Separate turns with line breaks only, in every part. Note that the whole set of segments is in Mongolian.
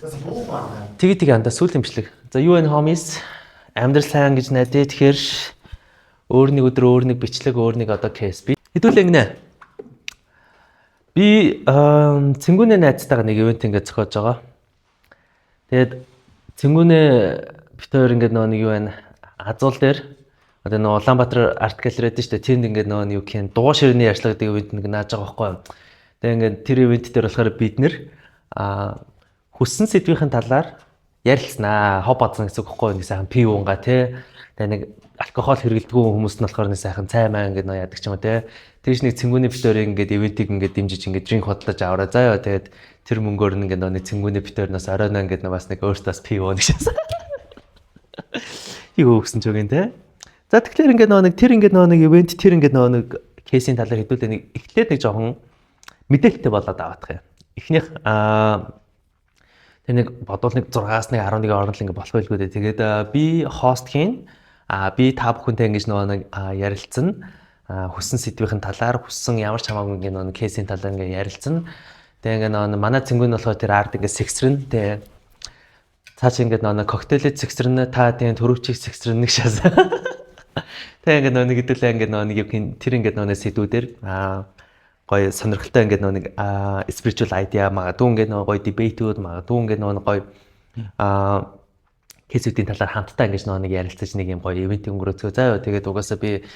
Тэгээ андаа сүүлийн бичлэг. За юу энэ homies амьдрал сайн гэж найдаа. Тэгэхээр өөр нэг өдөр өөр нэг бичлэг өөр нэг одоо кейс би. Хэдүүлээ гинэ. Би цэнгүүнээ найзтайгаа нэг ивент ингээд зохиож байгаа. Тэгээд цэнгүүнээ бит хоёр ингээд нэг юу байна? Азуул дээр одоо Улаанбаатар арт галерей дээ шүү дээ. Тэнд ингээд юу гэх юм дуу ширээний ярьцлагдаг ивент нэг нааж байгаа байхгүй юу? Тэгээд ингээд тэр ивент дээр болохоор бид нэр хүссэн сэдвийн талаар ярилцсанаа. Хоб бадсан гэсэн үг байхгүй юу? Нэг сайхан пив унгаа тий. Тэгээ нэг алкогол хэрэглэдэггүй хүмүүс нь болохоор нэг сайхан цай маа ингээд яадаг ч юм уу тий. Тэгж нэг цэнгүүний битүүрийг ингээд ивентийг ингээд дэмжиж ингээд дринк хөдлөж аваараа заяа. Тэгээд тэр мөнгөөр нь ингээд нэг цэнгүүний битүүрнээс оройно ингээд бас нэг өөртөөс пив ууна гэсэн. Юу өгсөн ч үгүй тий. За тэгэхээр ингээд нэг тэр ингээд нэг ивент тэр ингээд нэг кейсийн талаар хэдүүлээ нэг эхлээд нэг жоохон мэдээлэлтэй болоод аваадах юм. Эхнийх тэр нэг бодвол нэг 6-аас нэг 11 орнол ингээд болох байлгүй дээ. Тэгээд би хост хийн. Би та бүхэнтэй ингэж нэг ярилцсан. Хүссэн сэдвийн талаар хүссэн ямар ч хамаагүй ингээд нэг кейсийн талаар ингээд ярилцсан. Тэгээ ингээд манай цэнгүүн болохоор тэр арт ингээд сексрэн тэгээ цааш ингээд нэг коктейлэд сексрэн та тийм төрөвчийг сексрэн нэг шаас. Тэгээ ингээд нэг хэдүүлээ ингээд нэг юу гин тэр ингээд нэг сэдвүүдээр гоё сонирхолтой ингээд нэг spiritual idea магадгүй ингээд гоё debate-үүд магадгүй ингээд нэг гоё кейсүүдийн талаар хамтдаа ингэж нэг ярилцаж нэг юм гоё ивент өнгөрөөцгөө заяа. Тэгээд угаасаа би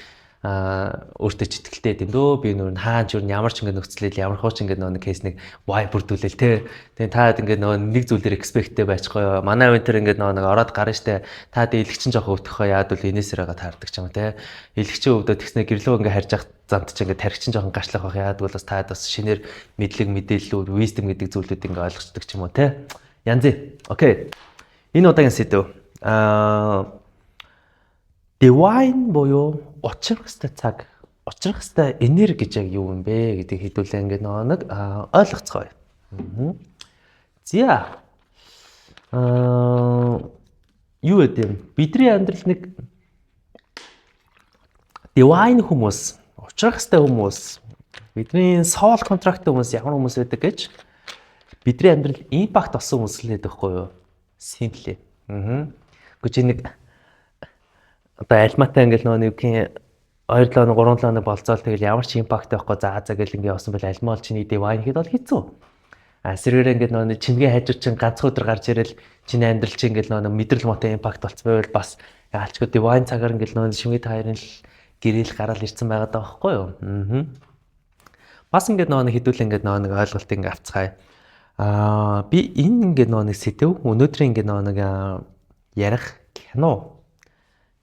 өөртөө ч итгэлтэй юм дөө. Би нөр хаач юу ямар ч ингэ нөхцөлөл ямар хооч ингэ нэг кейс нэг вай бүрдүүлэл те. Тэгээ та ингэ нэг зүйлээр экспекттэй байцгаа. Манай вентер ингэ нэг ороод гарна штэ. Та дэлгчин жоох өвдөхөө яад бол энэсээрээ таардаг ч юм те. Дэлгчин өвдөө тэгснэ гэрлөө ингэ харж явах замд ч ингэ тархичин жоох гашлах байх яад бол бас та бас шинээр мэдлэг мэдээллүүд wisdom гэдэг зүйлүүд ингэ ойлгочдөг ч юм уу те. Янзы. Окей. Энэ удаагийн сэдв divine буюу учрах ёстой цаг, учрах ёстой энерги гэж яг юу юм бэ гэдгийг хэдүүлээ ингээд нэг ойлгоцгоё. За. Юу гэдэм бидний амьдрал нэг divine хүмүүс, учрах ёстой хүмүүс, бидний soul contract хүмүүс ямар хүмүүс байдаг гэж бидний амьдрал impact олсон хүмүүс л байдаг хгүй юу? Simply. Гэж нэг одоо альматай ингээл нэг 2 7 3 7 болцоол тэгэл ямар ч импакт байхгүй заа гэл ингээ явсан бол альмаал чиний divine хэд бол хэцүү. Сэргээрээ ингээ нэг чингээ хайжуур чин ганц өдөр гарч ирэл чиний амьдрал чинь ингээл нэг мэдрэл мотой импакт болцсон байвал бас яалчгүй divine цагаар ингээл нэг шимгэд хайрын л гэрэл гараал ирсэн байгаа даа байхгүй юу. Бас ингээ нэг хэдүүл ингээ нэг ойлголт ингээ авцгаая. Би энэ ингээ нэг сэдв өнөөдрийн ингээ нэг ярих кино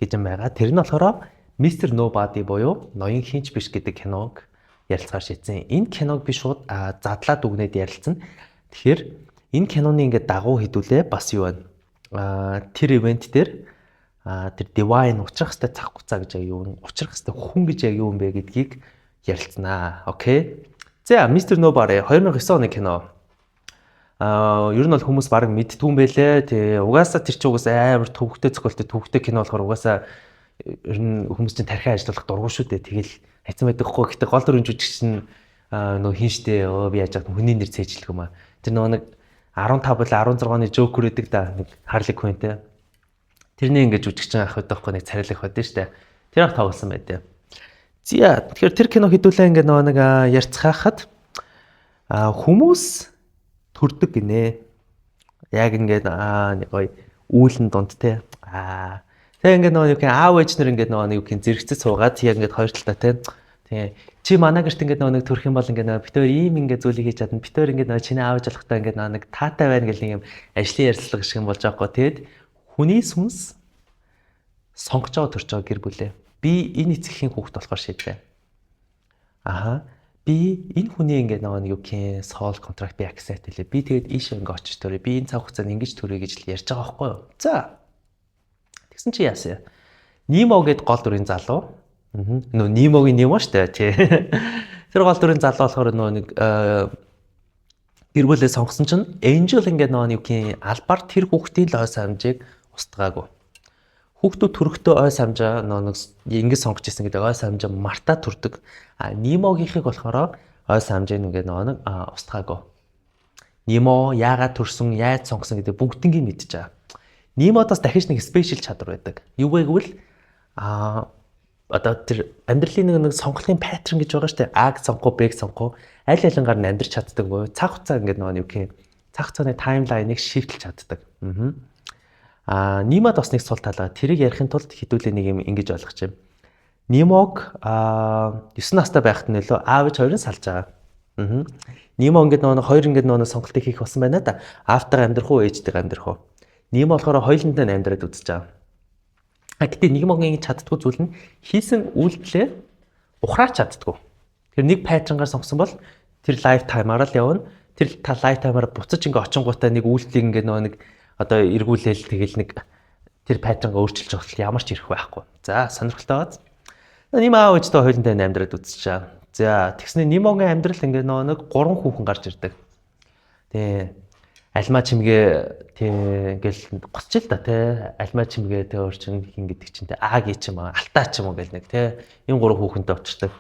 гэж юм байгаа. Тэр нь болохоор Mr. Nobody буюу ноён хинч биш гэдэг киног ярилцахаар шийдсэн. Энэ киног би шууд задлаад үгнээд ярилцсан. Тэгэхээр энэ киноны ингээд дагуу хэдүүлээ бас юу байна? Тэр ивент дээр тэр divine учрах хэвээр цаг хугацаа гэж юу вэ? Учрах хэвээр хүн гэж яг юу юм бэ гэдгийг ярилцсанаа. Окей. За Mr. Nobody 2009 оны кино. Ер нь бол хүмүүс баг мэддгүй юм байлээ. Тэгээ угаасаа тэр чинь угаасаа амар төвхтэй зохиолтой төвхтэй кино болохоор угаасаа ер нь хүмүүс чинь тархиа ажиллах дургуй шүү дээ. Тэгэл хайцсан байдаг хгүй. Гэтэ гол дүрийн жүжигч нь нөө хин штэ би яаж яах хүний нэр цээжлэх юм аа. Тэр нөгөө нэг 15 бол 16 оны Joker гэдэг да нэг Harley Quinn-тэй. Тэрний ингээд жүжигч ах байдаг хгүй нэг царайлах байдаг штэ. Тэр ах тоглосон байдیں۔ За тэгэхээр тэр кино хэдүүлээ ингээд нөгөө нэг ярьцгаахад хүмүүс төрдөг гинэ. Яг ингээд нэг гоё үүлэн дунд те. Тэгээ ингээд нөгөө юу аав ээж нар ингээд нөгөө юу зэрэгцээ суугаад яг ингээд хоёр талдаа те. Тэгээ чи манай гэрт ингээд нөгөө төрөх юм бол ингээд битээр ийм ингээд зүйлийг хийж чадна. Битээр ингээд чиний аав ээж болохтой ингээд нэг таатай байна гэл нэг юм ажлын ярилцлага шиг юм болж байгаа хгүй. Тэгэд хүний сүнс сонгож байгаа төрж байгаа гэр бүлээ. Би энэ эцгийн хүүхэд болохоор шийдлээ. Би энэ хүний ингээд нэг юу гэх soul contract би accept хэлээ. Би тэгээд ийшээ ингээд очиж төрөө. Би энэ цаг хугацаанд ингэж төрөе гэж л ярьж байгаа байхгүй юу? За. Тэгсэн чи яасан? Нимо гэд гол дүрийн залуу. Нөө Нимогийн Нимо штэ тий. Тэр гол дүрийн залуу болохоор нэг гэр бүлээ сонгосон чинь Angel ингээд нэг юу гэх албаар тэр хүүхдийн л ой самжийг устгаагүй. Хүүхдүүд төрөхдөө ой самжаа нэг ингэж сонгож ирсэн гэдэг ой самжаа марта төрдөг. Нимогийнхыг болохоор ой самжийг ингээд нэг устгаагүй. Нимо яагаад төрсөн, яаж сонгосон гэдэг бүгднийг мэдж байгаа. Нимодоос дахиж нэг спешиал чадвар байдаг. Юу вэ гэвэл одоо тэр амьдралын нэг сонголтын паттерн гэж байгаа шүү дээ. А-г сонгох, Б-г сонгох, аль алингаар нь амьдрч чаддаг буюу цаг хугацаа ингээд нөгөө юу гэх юм. Цаг хугацааны таймлайныг шийдэлж чаддаг. Нимод бас нэг сул талаа. Тэрийг ярихын тулд хэдүүлээ нэг юм ингэж ойлгох юм. Нимог 9 настай байхад нь нөлөө аав ээж хоёрын салж байгаа. Нимо ингээд нөгөө хоёр ингээд нөгөө сонголтыг хийх болсон байна да. Аавтайгаа амьдрах уу, ээжтэйгээ амьдрах уу? Нимо болохоор хоёулантай амьдраад үзэж байгаа. Гэтэ Нимогийн чаддгүй зүйл нь хийсэн үйлдэлээ ухраач чаддгүй. Тэр нэг паттернгаар сонгосон бол тэр лайфтаймаар л явна. Тэр лайфтаймаар буцаж ингээд очингуудаа нэг үйлдэлийг ингээд нөгөө нэг одоо эргүүлээл тэгэл нэг тэр паттернгаа өөрчилж байгаа ямар ч ирэх байхгүй. За сонирхолтой байна. Нимо аав ээжтэй хоёулантай амьдраад үзэж байгаа. За тэгснэ Нимогийн амьдрал ингээд нэг 3 хүүхэн гарч ирдэг. Тэ альма чимгээ тэ ингээл гоцч л да тэ альма чимгээ тэ өөрчн хин гэдэг чинь тэ аа гээ ч юм аа алтаа ч юм уу гэл нэг тэ энэ 3 хүүхэнтэй очирдаг.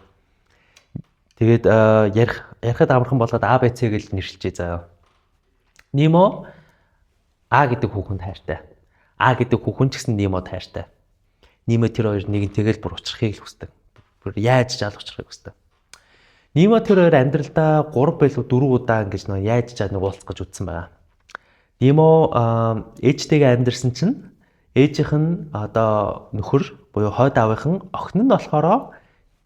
Тэгээд ярихад амархан болгоод А Б Ц гэж нэрлэлчээ заяа. Нимо А гэдэг хүүхэнд хайртай. А гэдэг хүүхэн ч гэсэн Нимод хайртай. Нимо тэр хоёр нэгнтэйгээ л бүр уулзахыг хүсдэг. Бүр яаж жаал уулзахыг хүсдэг. Нимо тэр хоёр амьдралдаа 3 байлгүй 4 удаа ингэж нөө яаж жаа нэг уулзах гэж үтсэн байгаа. Нимо ээжтэйгээ амьдэрсэн чинь ээжийнх нь одоо нөхөр буюу хойд аавынхан охин нь болохоор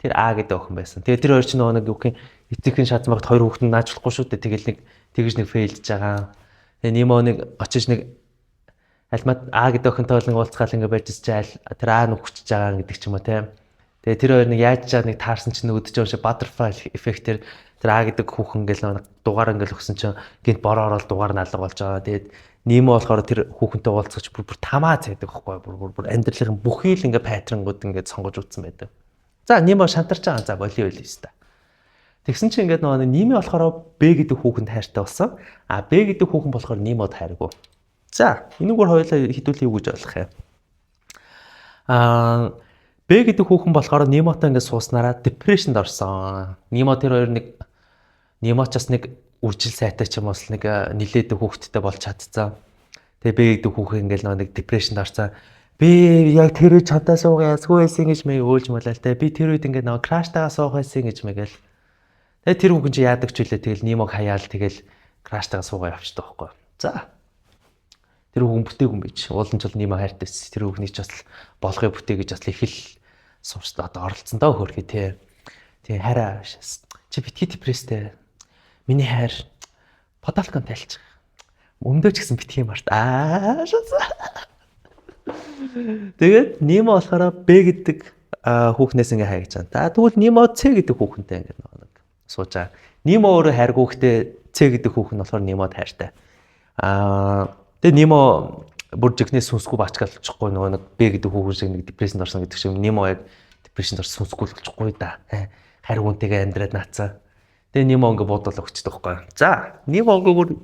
тэр А гэдэг охин байсан. Тэгээ тэр хоёр чинь нэг юу гэх эцэгхэн шатмагт хоёр хүүхэд нь наачлахгүй шүү дээ. Тэгэл нэг тэгж нэг фейлдж байгаа. Тэгээ Нимо нэг очиж нэг альмаа А гэдэг охинтой нэг уулзгаал ингэ байж чаал тэр А нүхчихэж байгаа гэдэг ч юм уу те. Тэгээ тэр хоёр нэг яаж чаа нэг таарсан чинь өдөж байгаа butterfly effect-ээр тэр А гэдэг хүүхэн ингээл дугаар ингээл өгсөн чинь гинт бороо ороод дугаар нь алга болж байгаа. Тэгээд Нимо болохоор тэр хүүхэнтэй уулзгаж бүр тамаа цайдаг байхгүй бүр амьдралын бүхий л ингээ паттернгууд ингээ сонгож утсан байдаг. За Нимо шантарч байгаа. За болио л өстой. Тэгсэн чинь ингээд нөгөө Нимо болохоор Б гэдэг хүүхэнд хайртай болсон. А Б гэдэг хүүхэн болохоор Нимод хайргүй. За энэгээр хоёулаа хэдүүлээ юу гэж ойлгох юм. Б гэдэг хүүхэн болохоор Нимотой ингээд сууснараа депрешнд орсон. Нимо тэр хоёр нэг Нимочос нэг үржил сайтай ч юм уус нэг нилээдэг хүүхэдтэй болж чадцсан. Тэгээ Б гэдэг хүүхэн ингээд нэг депрешнд орсон. Би яг тэр үед чамтай суугаа ясгүй байсан гэж мэй өөлж малаа л те. Би тэр үед ингээд нэг краштайгаа суух байсан гэж мэгэл. Тэгээ тэр хүүхэн чи яадаг ч үлээ тэгэл Нимог хаяал тэгэл краштайгаа суугаа явчихдаг байхгүй. За. Тэр хүүхэн бүтээг юм биш. Уулын ч бол Нимо хайртайс. Тэр хүүхний ч бас болгоё бүтээ гэж бас их л суурьд одоо оролцсон доо хөрхий те. Тэгээ хараа чи битгий депресстэй. Миний хайр подалкон тайлчих. Өмдөөч гэсэн битгий март. Тэгээд Нимо болохоор Б гэдэг хүүхнээс ингээ хайгч байгаа. Тэгвэл Нимо Ц гэдэг хүүхэнтэй ингээ нэг сууж байгаа. Нимо өөрөө хайргүй гэхдээ Ц гэдэг хүүхэн нь болохоор Нимод хайртай. Тэгээд Нимо бүр жигнээс сүнсгүй бачгаалчихгүй нөгөө нэг Б гэдэг хүүхэн шиг нэг депрессэнд орсон гэдэг шиг Нимо яг депрессэнд орсон сүнсгүй болчихгүй да. Хайр хүнтэйгээ амьдраад наацсан. Тэгээд Нимо ингээ буудал өгчдөг байхгүй. За Нимо бүр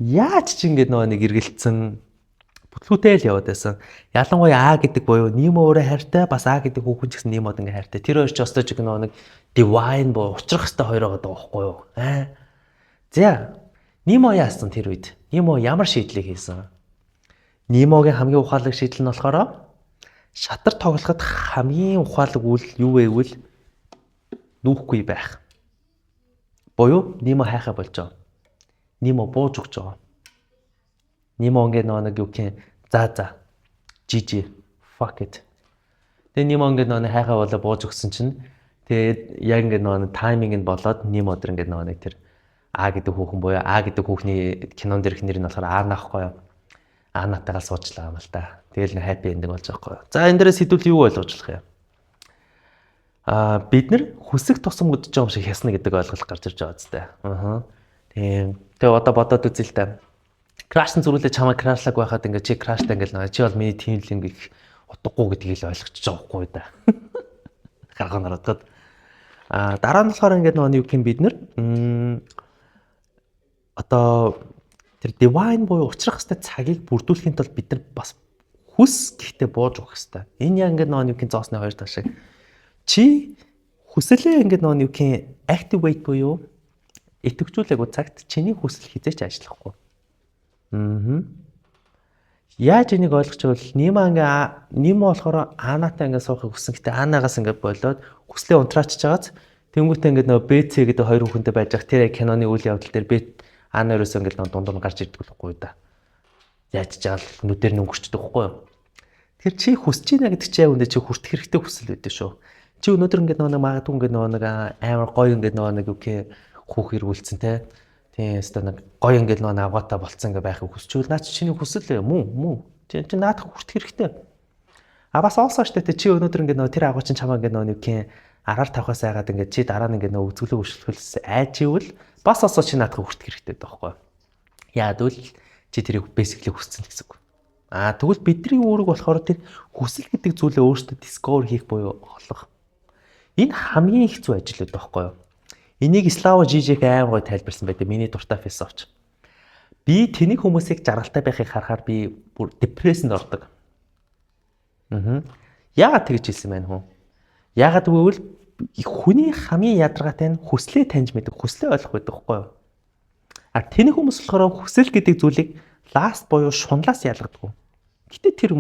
яаж ч ингээ нөгөө нэг эргэлцсэн бүтлгүүтэй л яваад байсан. Ялангуяа А гэдэг буюу Нимо өөрөө хайртай бас А гэдэг хүүхэн ч гэсэн Нимод ингээ хайртай. Тэр хоёр ч өстой ч нөгөө нэг divine боо учрах хэвээр хоёр байгаа байхгүй юу? За Нимо яасан тэр үед? Нимо ямар шийдлийг хийсэн? Нимогийн хамгийн ухаалаг шийдэл нь болохоор шатар тоглоход хамгийн ухаалаг үйл юу вэ гэвэл нүүхгүй байх. Боёо Нимо хайхаа болж байгаа. Нимо бууж өгч байгаа. Нимо ингээ нэг юу гэх за GG fuck it. Тэгээ Нимо ингээ нэг хайхаа болоо бууж өгсөн чинь тэгээд яг ингээ нэг тайминг нь болоод Нимо тэр ингээ нэг тэр А гэдэг хүүхэн буюу А гэдэг хүүхний кинон дээрх нэр нь болохоор А наахгүй юу? А натайгаа суучлаа юм л да. Тэгэл нэг happy ending болж байгаа байхгүй юу? За энэ дээрээс хэдүүл юу ойлгож болох юм? Бид нар хүсэх тусам өдөж байгаа юм шиг хясна гэдэг ойлголт гарч ирж байгаа зү. Тийм. Тэгээ одоо бодоод үзье л да. Крашн зүрүүлээ чамаа крашлаг байхад ингээ чи краштай ингээл чи бол миний тимлинг их утгагүй гэдгийг л ойлгочихж байгаа байхгүй да. Гарган харагдаад. Дараа нь болохоор ингээ нэг юм бид нар одоо тэр divine буюу учрах хэвээр цагийг бүрдүүлэхийн тулд бид нар бас хүс гэхдээ бууж өгөх хэвээр. Энэ яг ингээ нэг юм зоосны хоёр тал шиг. Чи хүслээ ингээ нэг юм activate буюу итгэжүүлээгүй цагт чиний хүсэл хизээч ажиллахгүй. Яаж энийг ойлгож байгаа бол Нимо болохоор Анатай ингээд суухыг хүссэн. Гэтэ Анагаас ингээд болоод хүслээ унтраачж байгааз тэнгуүтээ ингээд нөгөө БЦ гэдэг хоёр хүүхэнтэй байж байгаа. Тэр киноны үйл явдал дээр Ана ерөөсөө ингээд дундуур нь гарч ирдэг байхгүй да. Яаж ч жаал нүдээр нь өнгөрчдөг байхгүй юу? Тэр чи хүсэж байна гэдэг чи яг үндэ чи хүртэх хэрэгтэй хүсэл үүдээ шүү. Чи өнөөдөр ингээд нөгөө магадгүй ингээд нөгөө амар гоё ингээд нөгөө үгүй хүүх ирүүлсэн те. Тийм өстө нэг гоё ингээд нөгөө авгаатаа болцсон ингээд байхыг хүсчихвэл наа чи чиний хүсэл мүү. Чи наадах хүртэх хэрэгтэй. А бас олсоо штэ чи өнөөдөр ингээд нөгөө тэр авгаа чин чамаа ингээд нөгөө юухийн араар тавхаас айгаад ингээд чи дараа нь ингээд нөгөө үзүүлэг өршлөхөлс айживэл бас олсоо чи наадах хүртэх хэрэгтэй байхгүй. Яад үл чи тэрийг basically хүссэн гэсэн үг. Тэгвэл бидний үүрэг болохоор тэр хүсэл гэдэг зүйлээ өөрсдөө discover хийх буюу олох. Энэ хамгийн их зүй ажил байдаг байхгүй юу? Энийг Слава Жижиг амар гой тайлбарсан байдаг. Миний дуртай философч. Би тэнийг хүмүүсийг жаргалтай байхыг харахаар би бүр депрессэнд ордог. Яагаад тэгж хэлсэн байх вэ? Яагаад гэвэл хүний хамгийн ядаргаатай нь хүслээ таньж мэддэг, хүслээ ойлгох байдаг байхгүй юу? Тэний хүмүүс болохоор хүсэл гэдэг зүйлийг ласт буюу шунлаас ялгадаг. Гэтэ тэр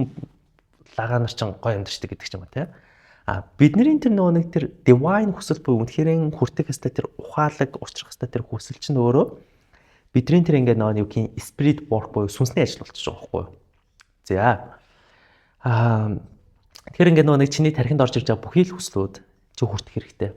лагаа нар ч гоё амьдчдаг гэдэг ч юм уу тийм. Бидний тэр нөгөө нэг тэр divine хүсэл буюу үнэхээр хүртэх хэвээр тэр ухаалаг учрах хэвээр тэр хүсэл чинь өөрөө бидний тэр ингээд нөгөө юугийн spirit work буюу сүнсний ажил болчихж байгаа байхгүй юу. За. Тэр ингээд нөгөө нэг чиний тархинд орж ирж байгаа бүхий л хүслүүд чи хүртэх хэрэгтэй.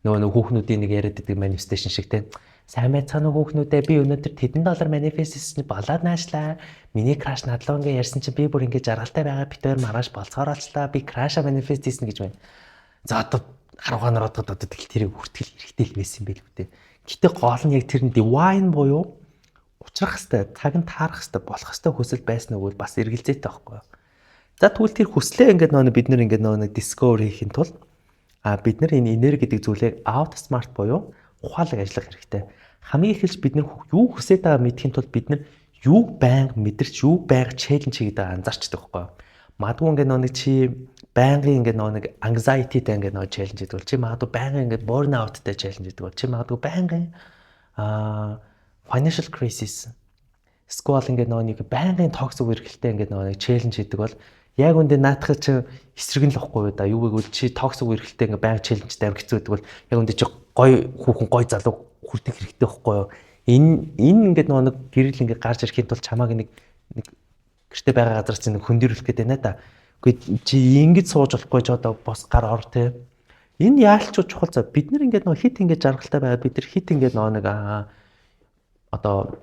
Нөгөө хүүхнүүдийн нэг яриад байдаг manifestation шиг тийм. Сайн байцгаана уу хүүхнүүдээ би өнөөдөр $1,000 manifest хийсэн болоод наашлаа. Миний краш надлаа ингээ ярьсан чинь би бүр ингээ жаргалтай байгаа бит хоёр маргааш болцоор олчлаа. Би краша manifest хийсэн гэж байна. За одоо 10 нар одоо тэрийг хүртгэл хэрэгтэй л байсан байл үү те. Гэтэ гол нь яг тэр нь divine буюу учрах хэвээр цаг нь таарах хэвээр болох хэвээр хүсэл байсан уу бас эргэлзээтэй байхгүй юу. За тэгвэл тэр хүслээ ингээ нөө бид нэр ингээ нөө discover хийхин тулд бид нар энэ энерги гэдэг зүйлийг outsmart буюу ухаалаг ажиллах хэрэгтэй. Хамгийн эхэлж бид нар юу хүсэж байгаа мэдхийн тулд бид нар юуг байнга мэдэрч юуг байнга челленж хийгээд анзаарчдаг байхгүй юу. Магадгүй ингээ нэг чи байнгын ингээ нэг anxiety-тэй ингээ нэг челленж хийдэг бол чи магадгүй байнгын ингээ burn out-тэй челленж хийдэг бол чи магадгүй байнгын financial crisis эсвэл ингээ нэг байнгын toxic үргэлжлэлтэй ингээ нэг челленж хийдэг бол яг үндэ наадах чи эсрэг нь л واخгүй да. Юу гэвэл чи toxic үргэлжлэлтэй ингээ байнга челленжтэй амар хэцүү байдаг бол яг үндэ чи гой хүүхэн гой залуу хүртэх хэрэгтэй байхгүй юу? Энэ ингээд нэг гэрэл ингээд гарч ирэхийн тулд чамааг нэг гэрте байгаа газар чинь хөндөрүүлэх гээд байна да. Үгүй чи ингэж сууж болохгүй ч одоо бос гар ор те. Энэ яалчгүй чухал за бид нар ингээд хит ингээд жаргалтай байгаа бид нар хит ингээд нэг одоо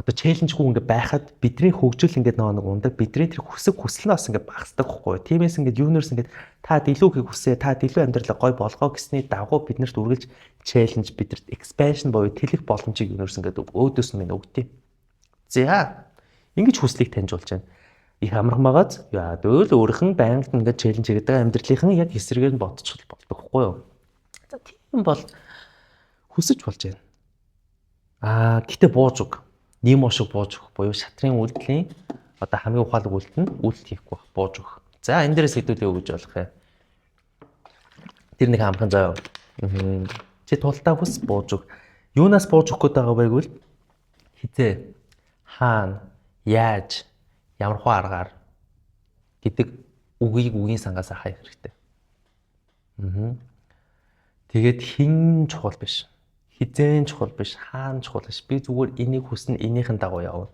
челленжгүй ингээд байхад бидний хөгжил ингээд нэг ундаг бидний тэр хүсэл нь бас ингээд багасдаг байхгүй юу? Тиймээс ингээд юунерс ингээд та илүү их хүсээ та илүү амьдралаа гой болгоо гэсний дагуу биднэрт үргэлж челленж бидэрт expansion буюу тэлэх боломжийг юунерс ингээд өөдөөс нь өгдөө. За ингэж хүслийг таньжуулж байна. Их амархан байгааз яад өөл өөрийнх нь байнга ингээд челленж хийгээд байгаа амьдралынхан яг эсрэгээр нь бодчих болдог байхгүй юу? За тийм бол хүсэж болж байна. Гэтэ бууж өг. Нимо шиг бууж өгөх буюу шатрын үйлдэлийн одоо хамгийн ухаалаг үйлдэл нь үйлдэл хийхгүй байх бууж өгөх. За энэ дээрээс хэдүүлээ өгж болох юм. Тэр нэг амхан заяа. Чи тултаа хүс бууж өг. Юунаас бууж өгөх гээд байгаа вэ гэвэл хизээ хаана яаж ямар хуу аргаар гэдэг үгийг үгийн сангаас хаях хэрэгтэй. Тэгээд хин чухал биш. Хизээн чухал биш, хаана чухал биш. Би зүгээр энийг хүснэ, энийхэн дагуу явна.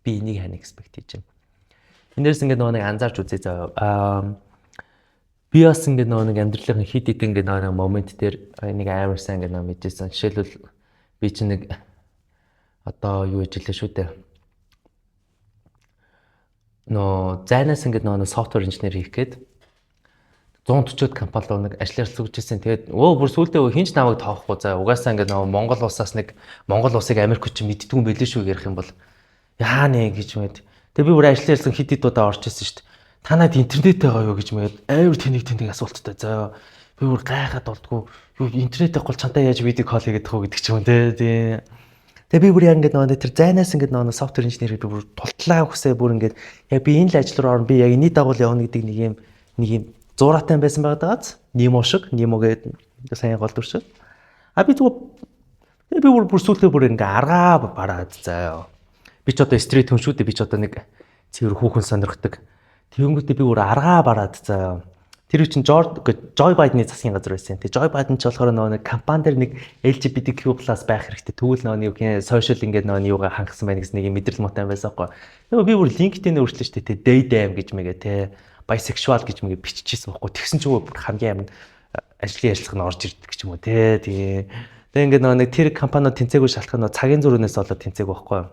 Би энийг хань expect хийж байна. Эндээс ингээд нэг анзаарч үзье заяа. Би бас ингээд нэг амьдралын хит хит ингээд нэг момент дээр энийг амар сайн ингээд мэдчихсэн. Жишээлбэл би чинь нэг одоо юу хийж илээ шүү дээ. Зайнаас ингээд нэг software engineer хийх гээд 140-од компани руу нэг ажиллаж суужсэн. Тэгээд бүр сүүлдээ хинч намайг тоохгүй заа. Угаасаа ингээд Монгол улсаас нэг Монгол улсыг Америк хүч мэддэггүй юм байлээ шүү гэх юм бол яа нэ гэж мэд. Тэгээд би бүр ажиллаж хэд хэд удаа орж ирсэн шүү дээ. Та надад интернет байгаа юу гэж мэд. Амар тэнийг асуулттай заа. Би бүр гайхаад болдгоо. Юу интернет авахгүй чантай яаж видео кол хийгээд тахуу гэдэг ч юм те. Тэгээд би бүр яг ингээд тэр зайнаас ингээд софтвер инженерийг би бүр тултлаа хүсээ бүр ингээд яг би энэ л ажил руу орно. Би яг энэний дагуу явна гэдэг нэг юм зураатай байсан байгаадаас Нимо шиг Нимо гэдэг сайн голдвор шиг. А би зүгээр би бүр сүлдээ бүр ингээ аргаа бараад заяа. Би ч одоо стрит хүн шүү дээ. Би ч одоо нэг цэвэр хүүхэн сонирхдаг. Тэгэнгүүтээ би бүр аргаа бараад заяа. Тэр чинь Joy Biden-ийн засгийн газар байсан. Тэгээ Joy Biden ч болохоор нэг компани дээр нэг LGBTQ+ байх хэрэгтэй. Тэгвэл нэг юу social ингээд юугаа хангасан байна гэсэн нэг мэдрэл муутай байсан байхгүй. Тэгээ би бүр LinkedIn-ээр өөрчлөө шүү дээ. Daydam гэж мэгээ те bisexual гэж мэгээ биччихсэн байхгүй. Тэгсэн чинь бүр хамгийн амин ажлын ярилцлага нь орж ирдэг гэж юм уу те. Тэгээ ингээд нэг тэр компаниуд тэнцээгүй шалтгаан цагийн зүрхнээс болоод тэнцээг байхгүй.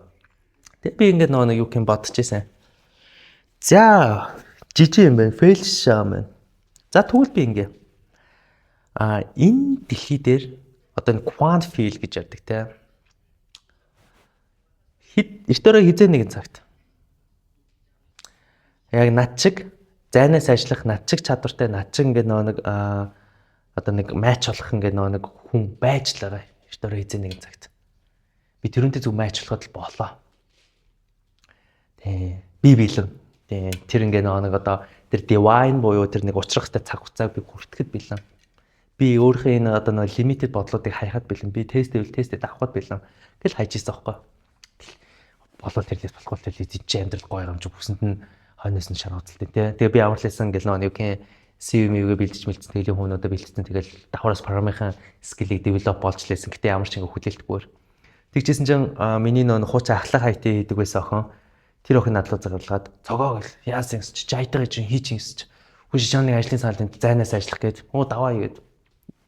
Тэгээ би ингээд нэг юу юм бодчихсэн. За жижиг юм байна. Fail шаам байна. За тэгвэл би ингээ энэ дэлхий дээр одоо энэ quant field гэж ярьдаг те. Эртөө хизээ нэгэн цагт. Яг над чиг зайнаас ажиллах над чиг чадвартай над чиг ингээ нэг одоо нэг матч болох ингээ нэг хүн байж л байгаа. Эртөө хизээ нэгэн цагт. Би тэрүүнтэй зөв матч болоход л болоо. Тэ би бэлэн. Тэр ингээ нэг одоо тэр divine буюу тэр нэг учрах хэвээр цаг хугацааг би хүртэхэд бэлэн. Би өөрийнхөө энэ одоо нэг limited бодлуудыг хаяхад бэлэн. Би тестэд авахд бэлэн. Гэл хайж ийсэн байхгүй. Болов тэрлээс болохгүй тэрлээс чи амьдрал гоё юм чи бүсэнд нь хойноос нь шаргацалтай тий. Тэгээ би авралсан гэл нэг юу CV-гээ бэлдэж мэлцсэн тэлийн хүмүүнүүдэ бэлдсэн тэгэл давхраас програмынхаа скиллийг develop болж лээсэн. Гэтэ ямар ч ингэ хүлээлтгүйгээр. Тэгжсэн чинь миний нөө хуучин ахлах IT хийдэг байсан охин. Тэр охин надлуу загалгаад цогоо гэл яасан гэж жайтайгаа чинь хийчих юмсч. Хүч чанны ажлын саалтанд зайнаас ажиллах гээд даваа игээд.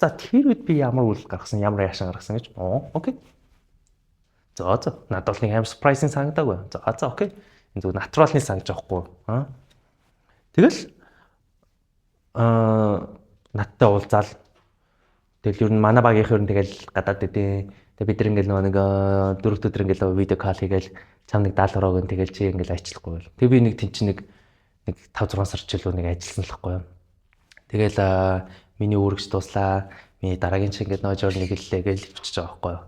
За тэр үед би ямар үйл гаргасан, ямар яшаа гаргасан гэж. Окей. За надад бол нэг амар surprising санагдаагүй. За окей. Энэ зөв натуралны сангаж авахгүй. Тэгэл надтай уулзаал. Тэгэл ер нь манай багийнх ер нь тэгэл гадаад идэв. Тэгээ бид нар ингээл нэг 4 өдөр ингээл видео кол хийгээл чам нэг 70 орог ингээл чи ингээл ажиллахгүй байл. Тэгээ би нэг тэнч нэг 5-6 сар ч илүү нэг ажилласан л хгүй юу. Тэгэл миний үүрэгч дуслаа. Миний дараагийн чи ингээд нөө жорныг хэллээ гэж хөвчөж байгаа хгүй юу.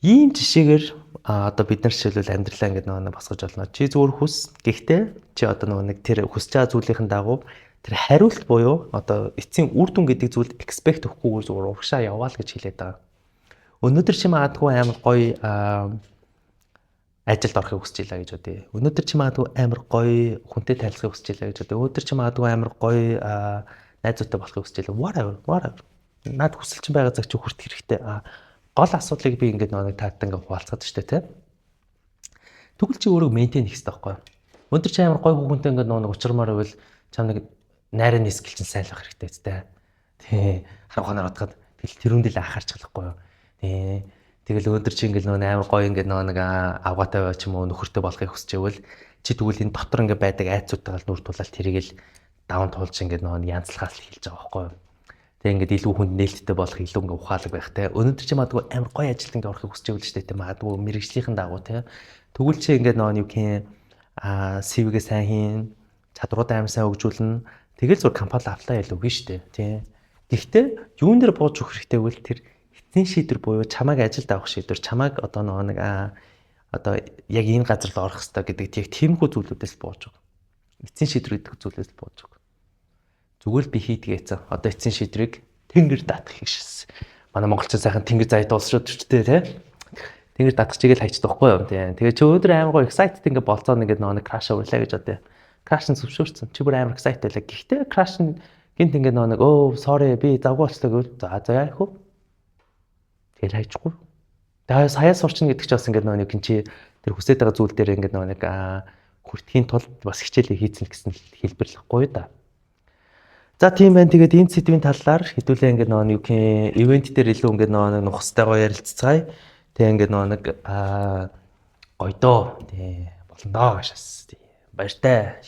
Ийм жишээгээр одоо бид нар жишээлбэл амьдралаа ингээд нөө босгож олно. Чи зүгээр хүс. Гэхдээ чи одоо нэг тэр хүсэж байгаа зүйлийн дагуу тэр хариулт буюу одоо эцсийн үр дүн гэдэг зүйлд expect өгөхгүйгээр зүгээр урагшаа яваал гэж хэлээд байгаа. Өнөөдөр чи магадгүй амар гоё ажилд орохыг хүсэж илаа гэж бодъё. Өнөөдөр чи магадгүй амар гоё хүнтэй танилцахыг хүсэж илаа гэж бодъё. Өнөөдөр чи магадгүй амар гоё найзуутай болохыг хүсэж илаа. Whatever. Наад хүсэл чинь байгаа цаг чи хүртэх хэрэгтэй. Гол асуудлыг би ингээд нэг таатан ингээд хуваалцаад штэ тий. Тэгвэл чи өөрөө мейнтейн хийх хэрэгтэй байхгүй юу? Өнөөдөр чи амар гоё хүнтэй ингээд нэг учрамаар байвал чам нэг найрын скил чинь сайн л байх хэрэгтэй тий. Тий. Харахаар бодоход тэрүүндээ л анхаарч чадахгүй юу? Тэгэл өнөөдөр чи ингээл амар гоё ингээд нэг авгаатай бай ч юм уу нөхөртэй болохыг хүсэж байвал чи тэгвэл энэ дотор ингээд байдаг айцуудтайгаа нүр тулаад тэрийг л даун туулж ингээд янзлахаас л хэлж байгаа байхгүй юу. Тэг ингээд илүү хүнд нээлттэй болох илүү ингээд ухаалаг байх те. Өнөөдөр чи магадгүй амар гоё ажилд ингээд орохыг хүсэж байвал штэ те магадгүй мэрэгжлийнхэн дагуу те. Тэгвэл чи ингээд юу гэх CV-гээ сайн хийн, чадваруудаа амар сайн хөгжүүлнэ. Тэгэл зур компани аплай хийлээ үгүй штэ тий. Гэхдээ юун дээр бууж өгөх хэрэгтэй вэ? Тэр эцсийн шийдвэр буюу чамайг ажилд авах шийдвэр, чамайг одоо нэг одоо яг энэ газар л орох хэрэгтэй гэдэг тиймхүү зүйлүүдээс бууж өгөх. Эцсийн шийдвэр гэдэг зүйлээс бууж өгөх. Зүгээр л би хийдгээсэн. Одоо эцсийн шийдвэрийг тэнгэр даатгах их шээс. Манай монголчин сайхан тэнгэр заяад дуусраад өчтэй тий. Тэнгэр даатгах чигээл хайчдаг байхгүй юу тий. Тэгээ чи өдөр амар гоо excited ингээд болцоо нэг краш уурлаа гэж бодъё. Краш нь зөвшөөрсөн. Чи бүр амар excited байлаа. Гэхдээ краш нь гинт ингээд нэг sorry би завгүй болчлоо гэвэл за яах вэ? Тэр хайчихгүй. Тэгээ сая сурчна гэдэг чи бас ингээд нэг чи тэр хүсэж байгаа зүйл дээр ингээд нэг хүртхийн тулд бас хичээлээ хийцэн гэсэн хэлбэрлэхгүй да. За тийм байна. Тэгээд энэ сэдвийн талаар хэдүүлээ ингээд нэг ивент дээр илүү ингээд нэг нухастайгаа ярилццгаая. Тэгээ ингээд нэг гоё доо тий болно доо гашаас тий баяртай.